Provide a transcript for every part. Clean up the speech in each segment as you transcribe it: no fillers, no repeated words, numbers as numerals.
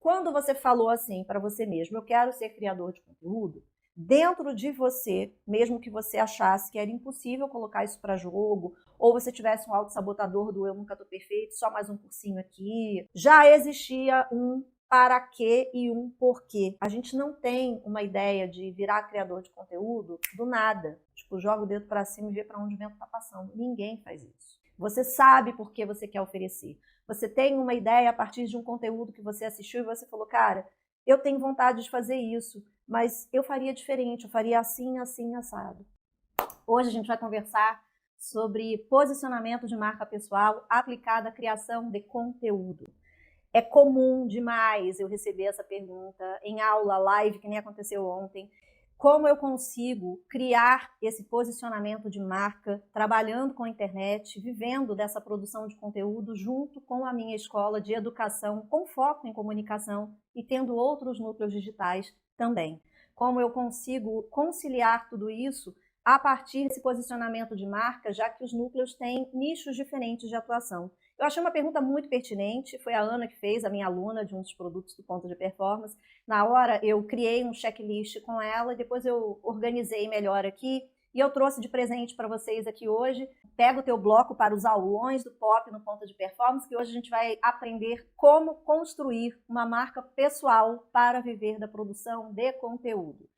Quando você falou assim para você mesmo, eu quero ser criador de conteúdo, dentro de você, mesmo que você achasse que era impossível colocar isso para jogo, ou você tivesse um autossabotador do eu nunca tô perfeito, só mais um cursinho aqui, já existia um para quê e um porquê. A gente não tem uma ideia de virar criador de conteúdo do nada. Tipo, joga o dedo para cima e vê para onde o vento está passando. Ninguém faz isso. Você sabe por que você quer oferecer. Você tem uma ideia a partir de um conteúdo que você assistiu e você falou, cara, eu tenho vontade de fazer isso, mas eu faria diferente, eu faria assim, assim, assado. Hoje a gente vai conversar sobre posicionamento de marca pessoal aplicado à criação de conteúdo. É comum demais eu receber essa pergunta em aula, live, que nem aconteceu ontem. Como eu consigo criar esse posicionamento de marca, trabalhando com a internet, vivendo dessa produção de conteúdo junto com a minha escola de educação, com foco em comunicação e tendo outros núcleos digitais também. Como eu consigo conciliar tudo isso a partir desse posicionamento de marca, já que os núcleos têm nichos diferentes de atuação. Eu achei uma pergunta muito pertinente, foi a Ana que fez, a minha aluna de um dos produtos do Ponto de Performance. Na hora eu criei um checklist com ela, e depois eu organizei melhor aqui, e eu trouxe de presente para vocês aqui hoje. Pega o teu bloco para os aulões do POP no Ponto de Performance, que hoje a gente vai aprender como construir uma marca pessoal para viver da produção de conteúdo.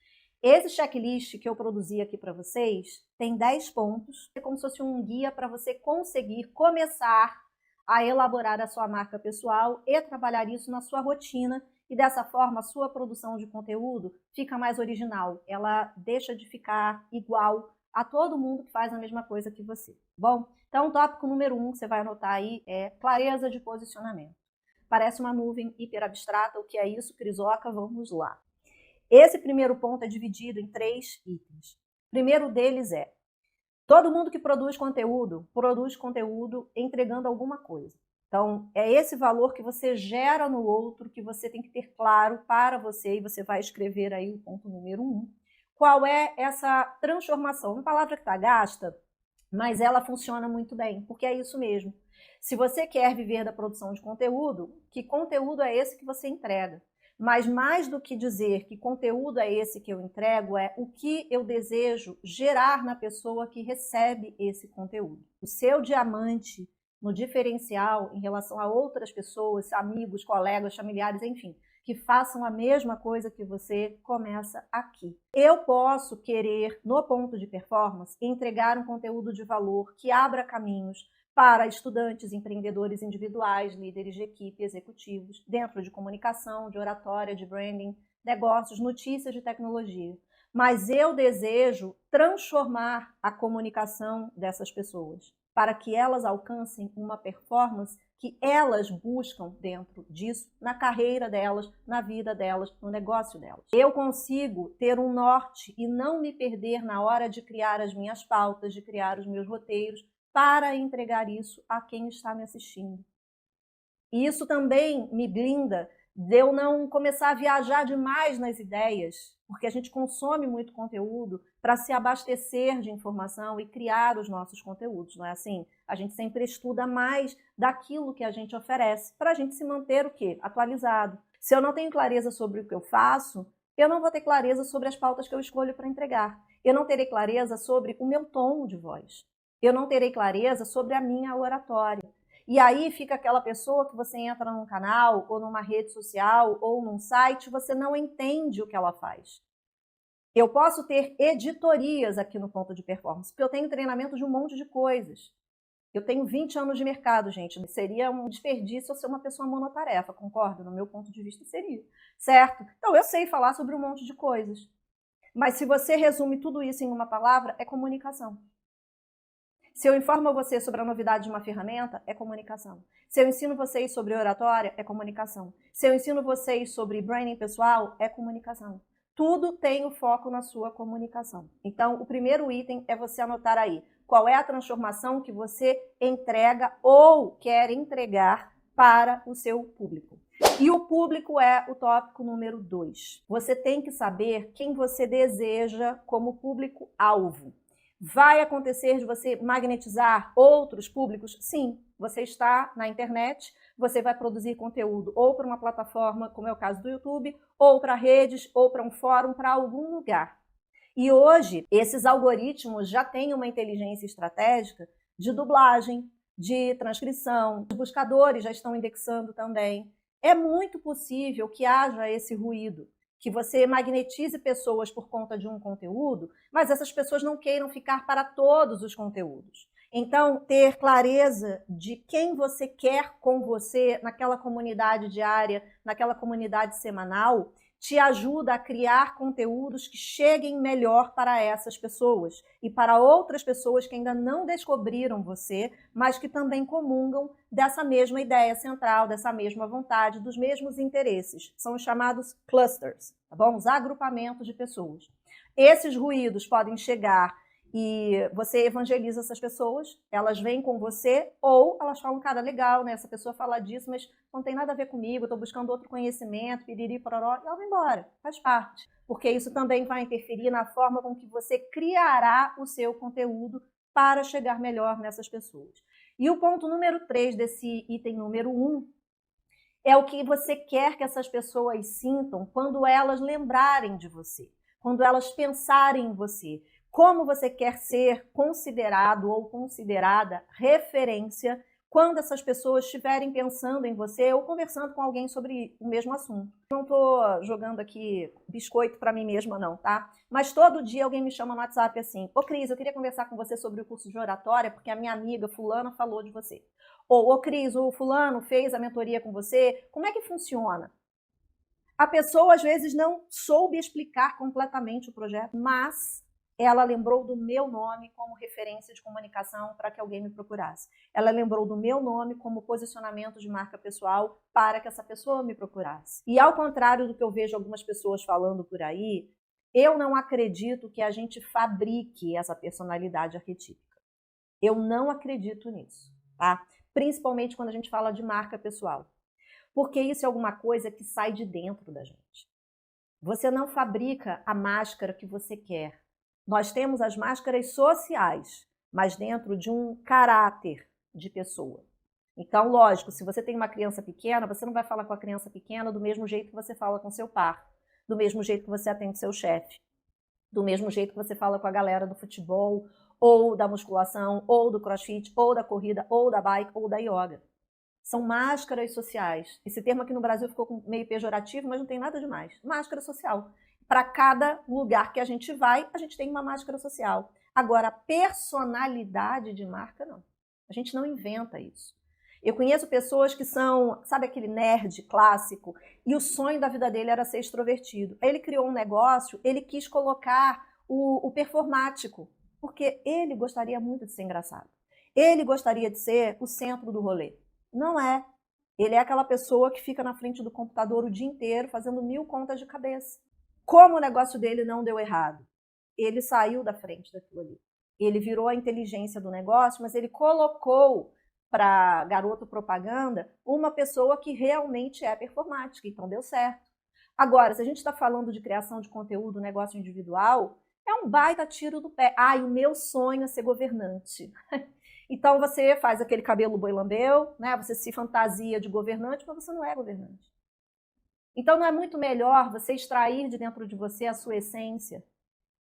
Esse checklist que eu produzi aqui para vocês tem 10 pontos, é como se fosse um guia para você conseguir começar a elaborar a sua marca pessoal e trabalhar isso na sua rotina, e dessa forma a sua produção de conteúdo fica mais original, ela deixa de ficar igual a todo mundo que faz a mesma coisa que você. Bom, então o tópico número 1 que você vai anotar aí é clareza de posicionamento. Parece uma nuvem hiperabstrata, o que é isso, Crisoca? Vamos lá. Esse primeiro ponto é dividido em 3 itens. O primeiro deles é: todo mundo que produz conteúdo entregando alguma coisa. Então, é esse valor que você gera no outro, que você tem que ter claro para você, e você vai escrever aí o ponto número 1. Qual é essa transformação? Uma palavra que está gasta, mas ela funciona muito bem, porque é isso mesmo. Se você quer viver da produção de conteúdo, que conteúdo é esse que você entrega? Mas mais do que dizer que conteúdo é esse que eu entrego, é o que eu desejo gerar na pessoa que recebe esse conteúdo. O seu diamante no diferencial em relação a outras pessoas, amigos, colegas, familiares, enfim, que façam a mesma coisa que você, começa aqui. Eu posso querer, no Ponto de Performance, entregar um conteúdo de valor que abra caminhos para estudantes, empreendedores individuais, líderes de equipe, executivos, dentro de comunicação, de oratória, de branding, negócios, notícias de tecnologia. Mas eu desejo transformar a comunicação dessas pessoas para que elas alcancem uma performance que elas buscam dentro disso, na carreira delas, na vida delas, no negócio delas. Eu consigo ter um norte e não me perder na hora de criar as minhas pautas, de criar os meus roteiros, para entregar isso a quem está me assistindo. E isso também me blinda de eu não começar a viajar demais nas ideias, porque a gente consome muito conteúdo para se abastecer de informação e criar os nossos conteúdos, não é assim? A gente sempre estuda mais daquilo que a gente oferece, para a gente se manter o quê? Atualizado. Se eu não tenho clareza sobre o que eu faço, eu não vou ter clareza sobre as pautas que eu escolho para entregar. Eu não terei clareza sobre o meu tom de voz. Eu não terei clareza sobre a minha oratória. E aí fica aquela pessoa que você entra num canal, ou numa rede social, ou num site, você não entende o que ela faz. Eu posso ter editorias aqui no Ponto de Performance, porque eu tenho treinamento de um monte de coisas. Eu tenho 20 anos de mercado, gente. Seria um desperdício eu ser uma pessoa monotarefa, concorda? No meu ponto de vista, seria. Certo? Então, eu sei falar sobre um monte de coisas. Mas se você resume tudo isso em uma palavra, é comunicação. Se eu informo você sobre a novidade de uma ferramenta, é comunicação. Se eu ensino vocês sobre oratória, é comunicação. Se eu ensino vocês sobre branding pessoal, é comunicação. Tudo tem o foco na sua comunicação. Então, o primeiro item é você anotar aí qual é a transformação que você entrega ou quer entregar para o seu público. E o público é o tópico número 2. Você tem que saber quem você deseja como público-alvo. Vai acontecer de você magnetizar outros públicos? Sim, você está na internet, você vai produzir conteúdo ou para uma plataforma, como é o caso do YouTube, ou para redes, ou para um fórum, para algum lugar. E hoje, esses algoritmos já têm uma inteligência estratégica de dublagem, de transcrição, os buscadores já estão indexando também. É muito possível que haja esse ruído, que você magnetize pessoas por conta de um conteúdo, mas essas pessoas não queiram ficar para todos os conteúdos. Então, ter clareza de quem você quer com você naquela comunidade diária, naquela comunidade semanal, te ajuda a criar conteúdos que cheguem melhor para essas pessoas e para outras pessoas que ainda não descobriram você, mas que também comungam dessa mesma ideia central, dessa mesma vontade, dos mesmos interesses. São os chamados clusters, tá bom? Os agrupamentos de pessoas. Esses ruídos podem chegar e você evangeliza essas pessoas, elas vêm com você, ou elas falam, cara, legal, né? Essa pessoa fala disso, mas não tem nada a ver comigo, estou buscando outro conhecimento, piriri, pororó, e ela vai embora, faz parte. Porque isso também vai interferir na forma com que você criará o seu conteúdo para chegar melhor nessas pessoas. E o ponto número 3 desse item número 1 é o que você quer que essas pessoas sintam quando elas lembrarem de você, quando elas pensarem em você. Como você quer ser considerado ou considerada referência quando essas pessoas estiverem pensando em você ou conversando com alguém sobre o mesmo assunto. Não estou jogando aqui biscoito para mim mesma não, tá? Mas todo dia alguém me chama no WhatsApp assim, ô Cris, eu queria conversar com você sobre o curso de oratória porque a minha amiga fulana falou de você. Ou, ô Cris, o fulano fez a mentoria com você, como é que funciona? A pessoa às vezes não soube explicar completamente o projeto, mas ela lembrou do meu nome como referência de comunicação para que alguém me procurasse. Ela lembrou do meu nome como posicionamento de marca pessoal para que essa pessoa me procurasse. E ao contrário do que eu vejo algumas pessoas falando por aí, eu não acredito que a gente fabrique essa personalidade arquetípica. Eu não acredito nisso, tá? Principalmente quando a gente fala de marca pessoal. Porque isso é alguma coisa que sai de dentro da gente. Você não fabrica a máscara que você quer. Nós temos as máscaras sociais, mas dentro de um caráter de pessoa. Então, lógico, se você tem uma criança pequena, você não vai falar com a criança pequena do mesmo jeito que você fala com seu par, do mesmo jeito que você atende seu chefe, do mesmo jeito que você fala com a galera do futebol, ou da musculação, ou do crossfit, ou da corrida, ou da bike, ou da yoga. São máscaras sociais. Esse termo aqui no Brasil ficou meio pejorativo, mas não tem nada demais. Máscara social. Para cada lugar que a gente vai, a gente tem uma máscara social. Agora, personalidade de marca, não. A gente não inventa isso. Eu conheço pessoas que são, sabe aquele nerd clássico? E o sonho da vida dele era ser extrovertido. Aí ele criou um negócio, ele quis colocar o performático, porque ele gostaria muito de ser engraçado. Ele gostaria de ser o centro do rolê. Não é. Ele é aquela pessoa que fica na frente do computador o dia inteiro fazendo 1000 contas de cabeça. Como o negócio dele não deu errado? Ele saiu da frente daquilo ali. Ele virou a inteligência do negócio, mas ele colocou para garoto propaganda uma pessoa que realmente é performática, então deu certo. Agora, se a gente está falando de criação de conteúdo, negócio individual, é um baita tiro do pé. E o meu sonho é ser governante. Então você faz aquele cabelo boi lambeu, né? Você se fantasia de governante, mas você não é governante. Então não é muito melhor você extrair de dentro de você a sua essência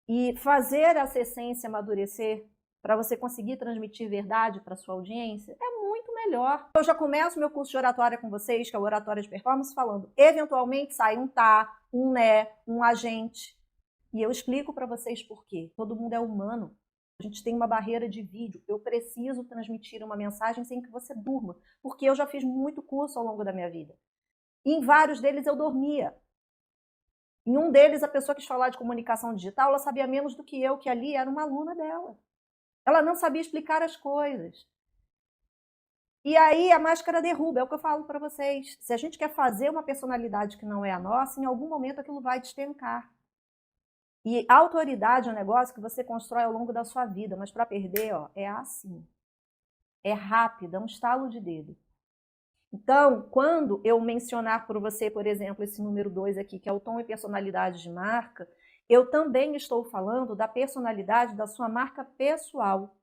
e fazer essa essência amadurecer para você conseguir transmitir verdade para a sua audiência? É muito melhor. Eu já começo meu curso de oratória com vocês, que é o Oratória de Performance, falando, eventualmente sai um tá, um né, um agente. E eu explico para vocês por quê. Todo mundo é humano. A gente tem uma barreira de vídeo. Eu preciso transmitir uma mensagem sem que você durma, porque eu já fiz muito curso ao longo da minha vida. E em vários deles eu dormia. Em um deles, a pessoa quis falar de comunicação digital, ela sabia menos do que eu, que ali era uma aluna dela. Ela não sabia explicar as coisas. E aí a máscara derruba, é o que eu falo para vocês. Se a gente quer fazer uma personalidade que não é a nossa, em algum momento aquilo vai despencar. E a autoridade é um negócio que você constrói ao longo da sua vida, mas para perder, é assim. É rápido, é um estalo de dedo. Então, quando eu mencionar por você, por exemplo, esse número 2 aqui, que é o tom e personalidade de marca, eu também estou falando da personalidade da sua marca pessoal.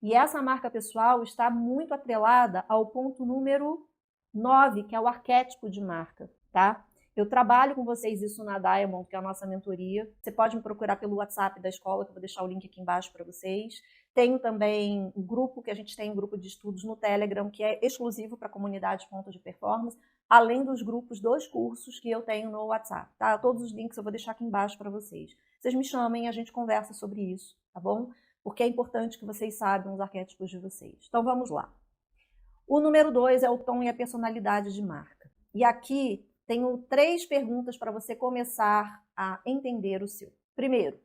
E essa marca pessoal está muito atrelada ao ponto número 9, que é o arquétipo de marca, tá? Eu trabalho com vocês isso na Diamond, que é a nossa mentoria. Você pode me procurar pelo WhatsApp da escola, que eu vou deixar o link aqui embaixo para vocês. Tenho também um grupo que a gente tem, um grupo de estudos no Telegram, que é exclusivo para a comunidade Ponto de Performance, além dos grupos dos cursos que eu tenho no WhatsApp, tá? Todos os links eu vou deixar aqui embaixo para vocês. Vocês me chamem e a gente conversa sobre isso, tá bom? Porque é importante que vocês saibam os arquétipos de vocês. Então vamos lá. O número 2 é o tom e a personalidade de marca. E aqui tenho 3 perguntas para você começar a entender o seu. Primeiro,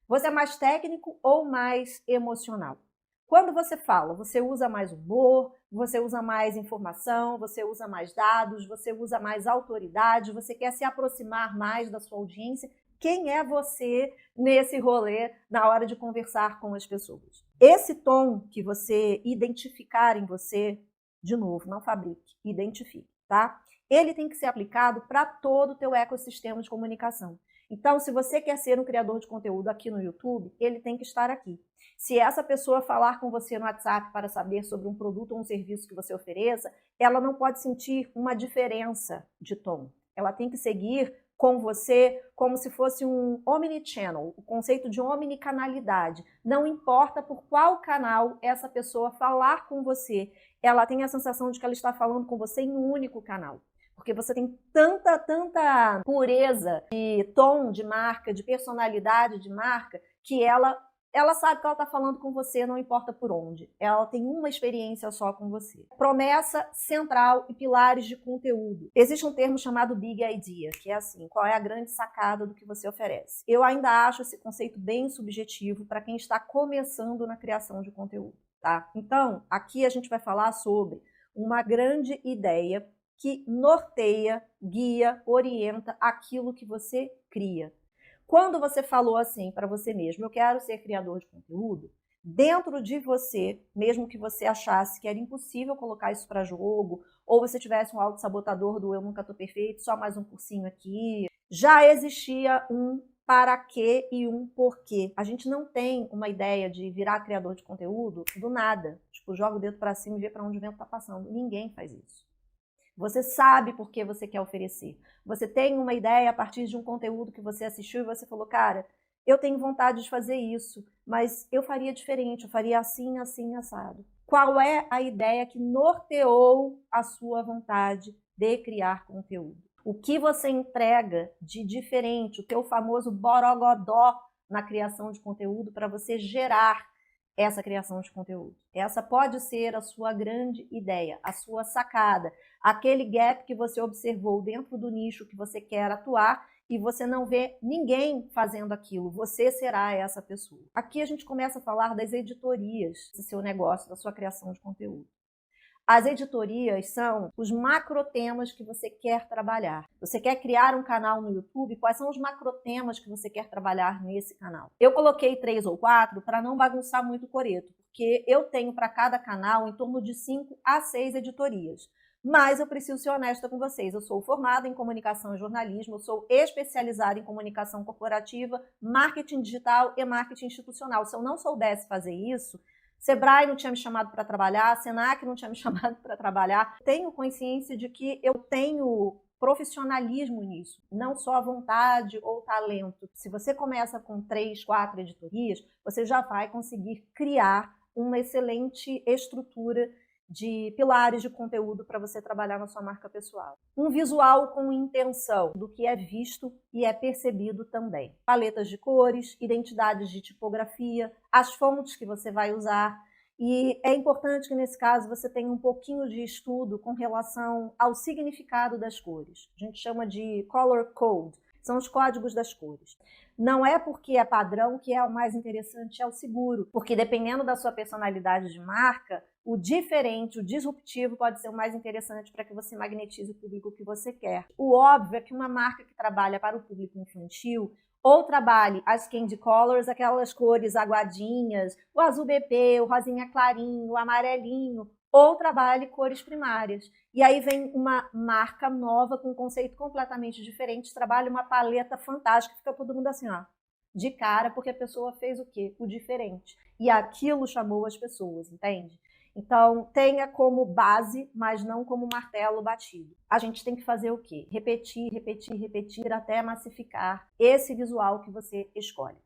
você é mais técnico ou mais emocional? Quando você fala, você usa mais humor, você usa mais informação, você usa mais dados, você usa mais autoridade, você quer se aproximar mais da sua audiência? Quem é você nesse rolê na hora de conversar com as pessoas? Esse tom que você identificar em você, de novo, não fabrique, identifique, tá? Ele tem que ser aplicado para todo o teu ecossistema de comunicação. Então, se você quer ser um criador de conteúdo aqui no YouTube, ele tem que estar aqui. Se essa pessoa falar com você no WhatsApp para saber sobre um produto ou um serviço que você ofereça, ela não pode sentir uma diferença de tom. Ela tem que seguir com você como se fosse um omnichannel, o conceito de omnicanalidade. Não importa por qual canal essa pessoa falar com você, ela tem a sensação de que ela está falando com você em um único canal. Porque você tem tanta pureza de tom de marca, de personalidade de marca, que ela sabe que ela está falando com você, não importa por onde. Ela tem uma experiência só com você. Promessa central e pilares de conteúdo. Existe um termo chamado Big Idea, que é assim, qual é a grande sacada do que você oferece? Eu ainda acho esse conceito bem subjetivo para quem está começando na criação de conteúdo, tá? Então, aqui a gente vai falar sobre uma grande ideia que norteia, guia, orienta aquilo que você cria. Quando você falou assim para você mesmo, eu quero ser criador de conteúdo, dentro de você, mesmo que você achasse que era impossível colocar isso para jogo, ou você tivesse um autossabotador do eu nunca tô perfeito, só mais um cursinho aqui, já existia um para quê e um porquê. A gente não tem uma ideia de virar criador de conteúdo do nada. Tipo, joga o dedo para cima e vê para onde o vento está passando. Ninguém faz isso. Você sabe por que você quer oferecer. Você tem uma ideia a partir de um conteúdo que você assistiu e você falou, cara, eu tenho vontade de fazer isso, mas eu faria diferente, eu faria assim, assim, assado. Qual é a ideia que norteou a sua vontade de criar conteúdo? O que você entrega de diferente, o teu famoso borogodó na criação de conteúdo para você gerar essa criação de conteúdo. Essa pode ser a sua grande ideia, a sua sacada, aquele gap que você observou dentro do nicho que você quer atuar e você não vê ninguém fazendo aquilo, você será essa pessoa. Aqui a gente começa a falar das editorias do seu negócio, da sua criação de conteúdo. As editorias são os macrotemas que você quer trabalhar. Você quer criar um canal no YouTube? Quais são os macrotemas que você quer trabalhar nesse canal? Eu coloquei 3 ou 4 para não bagunçar muito o coreto, porque eu tenho para cada canal em torno de 5 a 6 editorias. Mas eu preciso ser honesta com vocês. Eu sou formada em comunicação e jornalismo, eu sou especializada em comunicação corporativa, marketing digital e marketing institucional. Se eu não soubesse fazer isso, Sebrae não tinha me chamado para trabalhar, Senac não tinha me chamado para trabalhar. Tenho consciência de que eu tenho profissionalismo nisso, não só vontade ou talento. Se você começa com 3, 4 editorias, você já vai conseguir criar uma excelente estrutura de pilares de conteúdo para você trabalhar na sua marca pessoal. Um visual com intenção do que é visto e é percebido também. Paletas de cores, identidades de tipografia, as fontes que você vai usar. E é importante que nesse caso você tenha um pouquinho de estudo com relação ao significado das cores. A gente chama de color code, são os códigos das cores. Não é porque é padrão que é o mais interessante, é o seguro. Porque dependendo da sua personalidade de marca, o diferente, o disruptivo pode ser o mais interessante para que você magnetize o público que você quer. O óbvio é que uma marca que trabalha para o público infantil ou trabalhe as candy colors, aquelas cores aguadinhas, o azul bebê, o rosinha clarinho, o amarelinho, ou trabalhe cores primárias. E aí vem uma marca nova com um conceito completamente diferente, trabalha uma paleta fantástica, fica todo mundo assim, ó, de cara, porque a pessoa fez o quê? O diferente. E aquilo chamou as pessoas, entende? Então, tenha como base, mas não como martelo batido. A gente tem que fazer o quê? Repetir, repetir, repetir até massificar esse visual que você escolhe.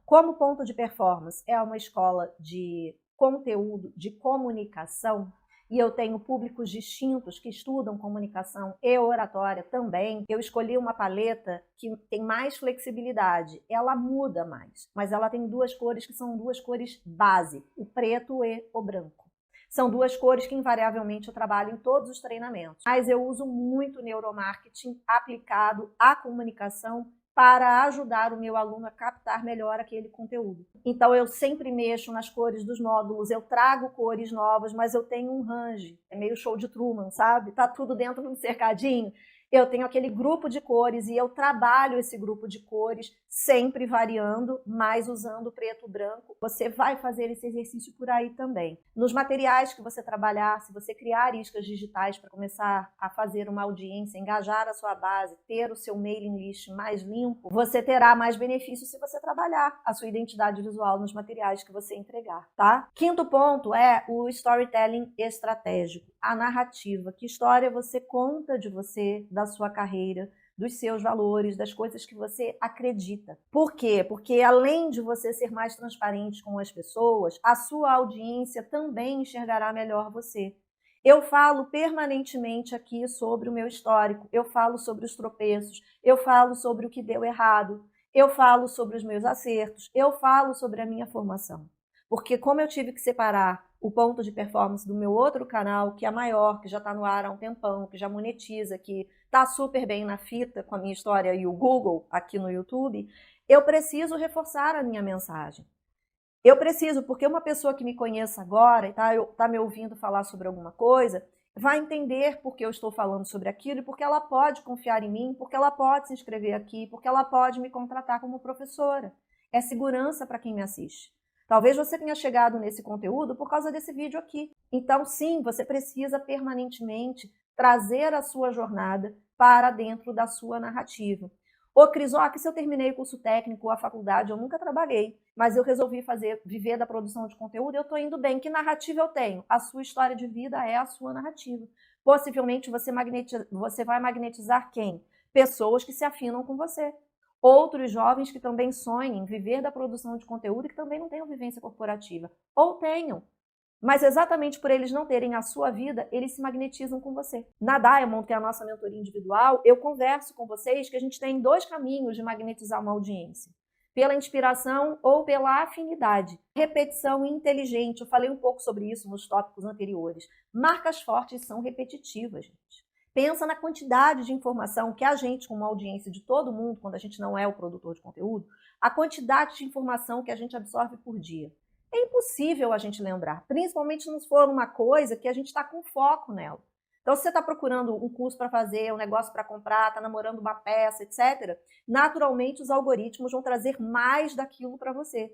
Como ponto de performance é uma escola de conteúdo, de comunicação, e eu tenho públicos distintos que estudam comunicação e oratória também, eu escolhi uma paleta que tem mais flexibilidade. Ela muda mais, mas ela tem duas cores que são duas cores base, o preto e o branco. São duas cores que invariavelmente eu trabalho em todos os treinamentos, mas eu uso muito neuromarketing aplicado à comunicação para ajudar o meu aluno a captar melhor aquele conteúdo. Então, eu sempre mexo nas cores dos módulos, eu trago cores novas, mas eu tenho um range, é meio show de Truman, sabe? Tá tudo dentro de um cercadinho. Eu tenho aquele grupo de cores e eu trabalho esse grupo de cores sempre variando, mas usando preto e branco. Você vai fazer esse exercício por aí também. Nos materiais que você trabalhar, se você criar iscas digitais para começar a fazer uma audiência, engajar a sua base, ter o seu mailing list mais limpo, você terá mais benefícios se você trabalhar a sua identidade visual nos materiais que você entregar, tá? Quinto ponto é o storytelling estratégico, a narrativa. Que história você conta de você, da sua carreira, dos seus valores, das coisas que você acredita. Por quê? Porque além de você ser mais transparente com as pessoas, a sua audiência também enxergará melhor você. Eu falo permanentemente aqui sobre o meu histórico, eu falo sobre os tropeços, eu falo sobre o que deu errado, eu falo sobre os meus acertos, eu falo sobre a minha formação. Porque como eu tive que separar o ponto de performance do meu outro canal, que é maior, que já está no ar há um tempão, que já monetiza, que está super bem na fita com a minha história e o Google aqui no YouTube, eu preciso reforçar a minha mensagem. Eu preciso, porque uma pessoa que me conheça agora e tá me ouvindo falar sobre alguma coisa, vai entender por que eu estou falando sobre aquilo e porque ela pode confiar em mim, porque ela pode se inscrever aqui, porque ela pode me contratar como professora. É segurança para quem me assiste. Talvez você tenha chegado nesse conteúdo por causa desse vídeo aqui. Então, sim, você precisa permanentemente trazer a sua jornada para dentro da sua narrativa. Ô, Cris, se eu terminei o curso técnico, a faculdade, eu nunca trabalhei, mas eu resolvi viver da produção de conteúdo, eu estou indo bem. Que narrativa eu tenho? A sua história de vida é a sua narrativa. Possivelmente você vai magnetizar quem? Pessoas que se afinam com você. Outros jovens que também sonhem em viver da produção de conteúdo e que também não tenham vivência corporativa. Ou tenham. Mas exatamente por eles não terem a sua vida, eles se magnetizam com você. Na Diamond, que é a nossa mentoria individual, eu converso com vocês que a gente tem dois caminhos de magnetizar uma audiência. Pela inspiração ou pela afinidade. Repetição inteligente, eu falei um pouco sobre isso nos tópicos anteriores. Marcas fortes são repetitivas, gente. Pensa na quantidade de informação que a gente, com uma audiência de todo mundo, quando a gente não é o produtor de conteúdo, a quantidade de informação que a gente absorve por dia. É impossível a gente lembrar, principalmente se for uma coisa que a gente está com foco nela. Então, se você está procurando um curso para fazer, um negócio para comprar, está namorando uma peça, etc., naturalmente os algoritmos vão trazer mais daquilo para você.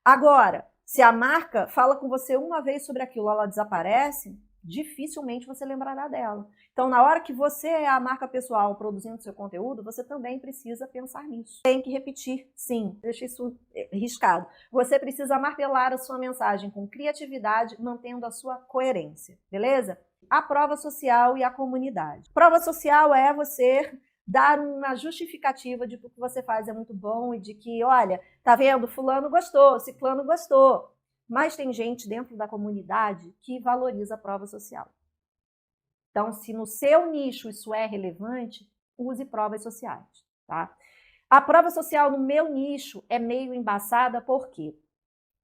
Agora, se a marca fala com você uma vez sobre aquilo, ela desaparece, dificilmente você lembrará dela. Então, na hora que você é a marca pessoal produzindo seu conteúdo, você também precisa pensar nisso. Tem que repetir, sim, deixa isso riscado. Você precisa martelar a sua mensagem com criatividade, mantendo a sua coerência, beleza? A prova social e a comunidade. Prova social é você dar uma justificativa de que o que você faz é muito bom e de que, olha, tá vendo, fulano gostou, ciclano gostou. Mas tem gente dentro da comunidade que valoriza a prova social. Então, se no seu nicho isso é relevante, use provas sociais, tá? A prova social no meu nicho é meio embaçada, por quê?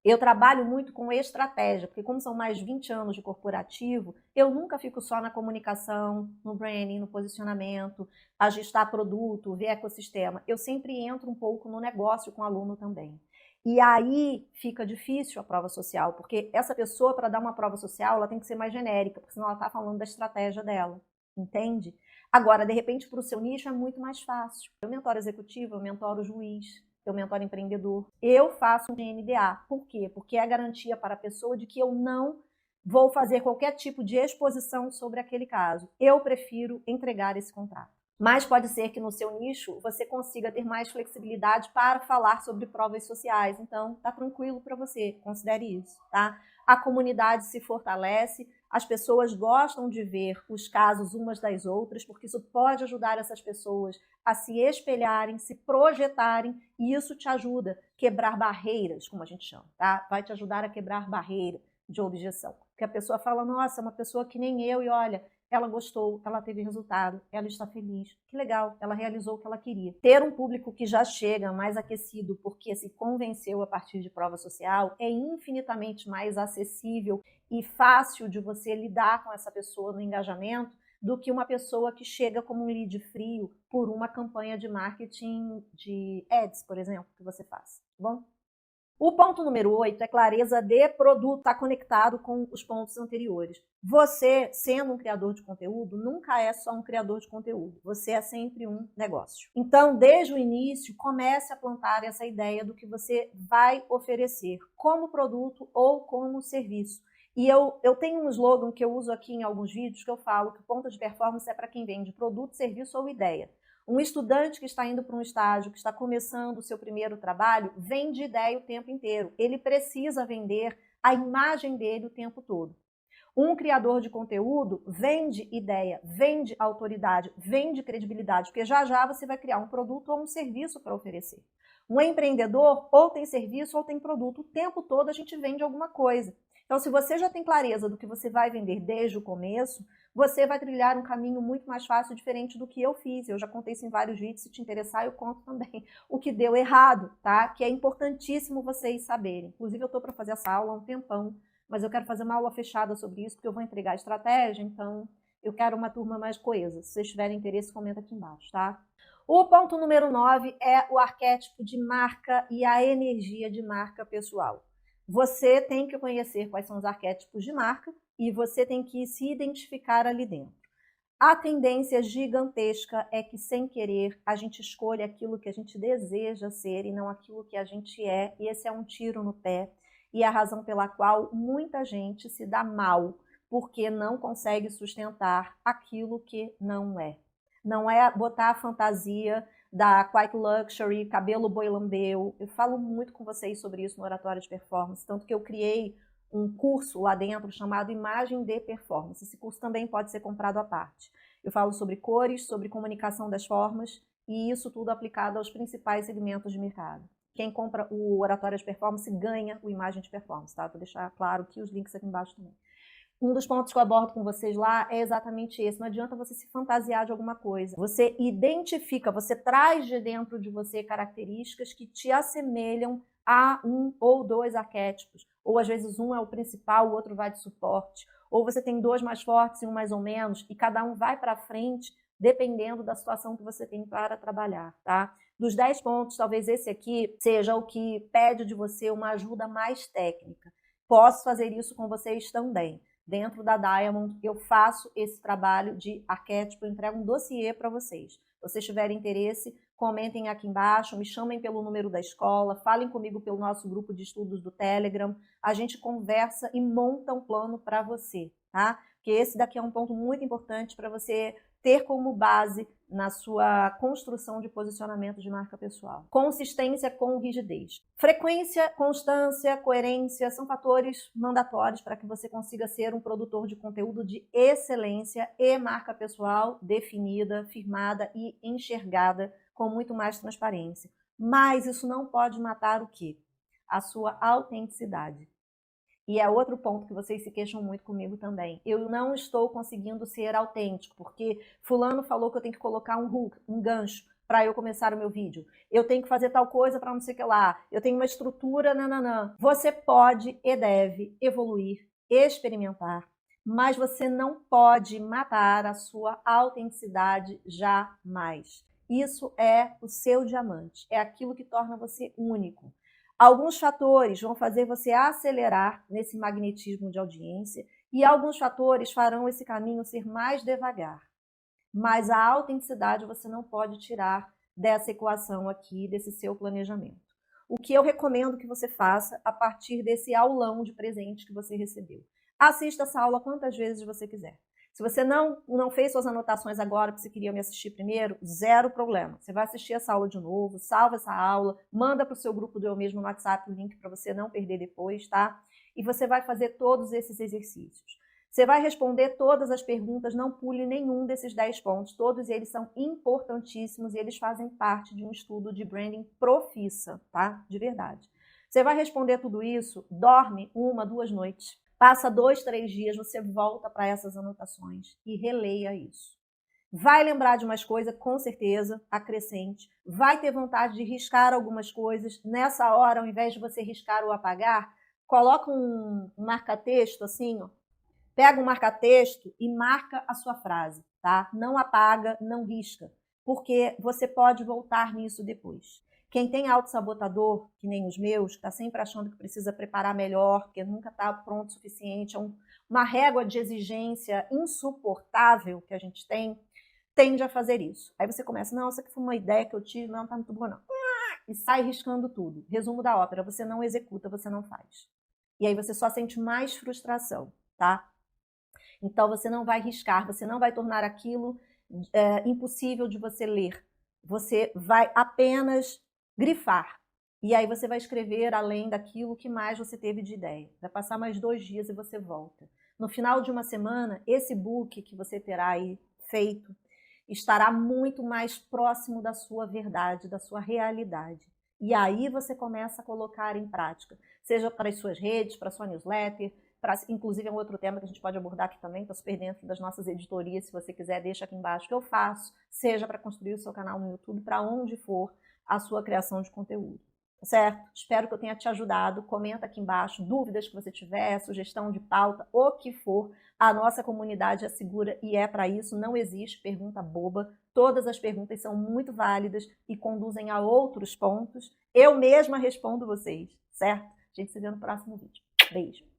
Eu trabalho muito com estratégia, porque como são mais de 20 anos de corporativo, eu nunca fico só na comunicação, no branding, no posicionamento, ajustar produto, ver ecossistema. Eu sempre entro um pouco no negócio com o aluno também. E aí fica difícil a prova social, porque essa pessoa, para dar uma prova social, ela tem que ser mais genérica, porque senão ela está falando da estratégia dela, entende? Agora, de repente, para o seu nicho é muito mais fácil. Eu mentoro executivo, eu mentoro juiz, eu mentoro empreendedor. Eu faço um GNDA. Por quê? Porque é a garantia para a pessoa de que eu não vou fazer qualquer tipo de exposição sobre aquele caso. Eu prefiro entregar esse contrato. Mas pode ser que no seu nicho você consiga ter mais flexibilidade para falar sobre provas sociais. Então, tá tranquilo para você, considere isso, tá? A comunidade se fortalece, as pessoas gostam de ver os casos umas das outras, porque isso pode ajudar essas pessoas a se espelharem, se projetarem, e isso te ajuda a quebrar barreiras, como a gente chama, tá? Vai te ajudar a quebrar barreira de objeção. Porque a pessoa fala, nossa, é uma pessoa que nem eu, e olha, ela gostou, ela teve resultado, ela está feliz. Que legal, ela realizou o que ela queria. Ter um público que já chega mais aquecido porque se convenceu a partir de prova social é infinitamente mais acessível e fácil de você lidar com essa pessoa no engajamento do que uma pessoa que chega como um lead frio por uma campanha de marketing de ads, por exemplo, que você faz, tá bom? O ponto número 8 é clareza de produto, está conectado com os pontos anteriores. Você, sendo um criador de conteúdo, nunca é só um criador de conteúdo. Você é sempre um negócio. Então, desde o início, comece a plantar essa ideia do que você vai oferecer como produto ou como serviço. E eu tenho um slogan que eu uso aqui em alguns vídeos que eu falo que o ponto de performance é para quem vende produto, serviço ou ideia. Um estudante que está indo para um estágio, que está começando o seu primeiro trabalho, vende ideia o tempo inteiro. Ele precisa vender a imagem dele o tempo todo. Um criador de conteúdo vende ideia, vende autoridade, vende credibilidade, porque já já você vai criar um produto ou um serviço para oferecer. Um empreendedor ou tem serviço ou tem produto. O tempo todo a gente vende alguma coisa. Então, se você já tem clareza do que você vai vender desde o começo, você vai trilhar um caminho muito mais fácil, diferente do que eu fiz. Eu já contei isso em vários vídeos, se te interessar, eu conto também o que deu errado, tá? Que é importantíssimo vocês saberem. Inclusive, eu estou para fazer essa aula há um tempão, mas eu quero fazer uma aula fechada sobre isso, porque eu vou entregar estratégia, então eu quero uma turma mais coesa. Se vocês tiverem interesse, comenta aqui embaixo, tá? O ponto número 9 é o arquétipo de marca e a energia de marca pessoal. Você tem que conhecer quais são os arquétipos de marca e você tem que se identificar ali dentro. A tendência gigantesca é que, sem querer, a gente escolha aquilo que a gente deseja ser e não aquilo que a gente é, e esse é um tiro no pé, e é a razão pela qual muita gente se dá mal, porque não consegue sustentar aquilo que não é. Não é botar a fantasia da Quiet Luxury, cabelo boi lambeu. Eu falo muito com vocês sobre isso no Oratório de Performance, tanto que eu criei um curso lá dentro chamado Imagem de Performance. Esse curso também pode ser comprado à parte. Eu falo sobre cores, sobre comunicação das formas e isso tudo aplicado aos principais segmentos de mercado. Quem compra o Oratório de Performance ganha o Imagem de Performance, tá? Vou deixar claro que os links aqui embaixo também. Um dos pontos que eu abordo com vocês lá é exatamente esse. Não adianta você se fantasiar de alguma coisa. Você identifica, você traz de dentro de você características que te assemelham a um ou dois arquétipos. Ou às vezes um é o principal, o outro vai de suporte. Ou você tem dois mais fortes e um mais ou menos, e cada um vai para frente dependendo da situação que você tem para trabalhar, tá? Dos 10 pontos, talvez esse aqui seja o que pede de você uma ajuda mais técnica. Posso fazer isso com vocês também. Dentro da Diamond, eu faço esse trabalho de arquétipo, eu entrego um dossiê para vocês. Se vocês tiverem interesse, comentem aqui embaixo, me chamem pelo número da escola, falem comigo pelo nosso grupo de estudos do Telegram, a gente conversa e monta um plano para você, tá? Porque esse daqui é um ponto muito importante para você ter como base na sua construção de posicionamento de marca pessoal. Consistência com rigidez. Frequência, constância, coerência são fatores mandatórios para que você consiga ser um produtor de conteúdo de excelência e marca pessoal definida, firmada e enxergada com muito mais transparência. Mas isso não pode matar o quê? A sua autenticidade. E é outro ponto que vocês se queixam muito comigo também. Eu não estou conseguindo ser autêntico, porque fulano falou que eu tenho que colocar um hook, um gancho, para eu começar o meu vídeo. Eu tenho que fazer tal coisa para não sei o que lá. Eu tenho uma estrutura, nananã. Você pode e deve evoluir, experimentar, mas você não pode matar a sua autenticidade jamais. Isso é o seu diamante, é aquilo que torna você único. Alguns fatores vão fazer você acelerar nesse magnetismo de audiência e alguns fatores farão esse caminho ser mais devagar. Mas a autenticidade você não pode tirar dessa equação aqui, desse seu planejamento. O que eu recomendo que você faça a partir desse aulão de presente que você recebeu. Assista essa aula quantas vezes você quiser. Se você não fez suas anotações agora, porque você queria me assistir primeiro, zero problema. Você vai assistir essa aula de novo, salva essa aula, manda para o seu grupo do Eu Mesmo no WhatsApp o link para você não perder depois, tá? E você vai fazer todos esses exercícios. Você vai responder todas as perguntas, não pule nenhum desses 10 pontos. Todos eles são importantíssimos e eles fazem parte de um estudo de branding profissa, tá? De verdade. Você vai responder tudo isso, dorme 1, 2 noites. Passa 2, 3 dias, você volta para essas anotações e releia isso. Vai lembrar de umas coisas, com certeza, acrescente. Vai ter vontade de riscar algumas coisas. Nessa hora, ao invés de você riscar ou apagar, coloca um marca-texto assim, ó. Pega um marca-texto e marca a sua frase, tá? Não apaga, não risca, porque você pode voltar nisso depois. Quem tem autossabotador, que nem os meus, que está sempre achando que precisa preparar melhor, que nunca está pronto o suficiente, é uma régua de exigência insuportável que a gente tem, tende a fazer isso. Aí você começa, não, essa aqui foi uma ideia que eu tive, não está muito boa não. E sai riscando tudo. Resumo da ópera, você não executa, você não faz. E aí você só sente mais frustração, tá? Então você não vai riscar, você não vai tornar aquilo impossível de você ler. Você vai apenas grifar. E aí você vai escrever além daquilo que mais você teve de ideia. Vai passar mais 2 dias e você volta. No final de uma semana, esse book que você terá aí feito estará muito mais próximo da sua verdade, da sua realidade. E aí você começa a colocar em prática, seja para as suas redes, para a sua newsletter, inclusive é um outro tema que a gente pode abordar aqui também, está super dentro das nossas editorias, se você quiser, deixa aqui embaixo que eu faço, seja para construir o seu canal no YouTube, para onde for a sua criação de conteúdo, tá certo? Espero que eu tenha te ajudado, comenta aqui embaixo, dúvidas que você tiver, sugestão de pauta, o que for, a nossa comunidade é segura e é para isso, não existe pergunta boba, todas as perguntas são muito válidas e conduzem a outros pontos, eu mesma respondo vocês, certo? A gente se vê no próximo vídeo. Beijo!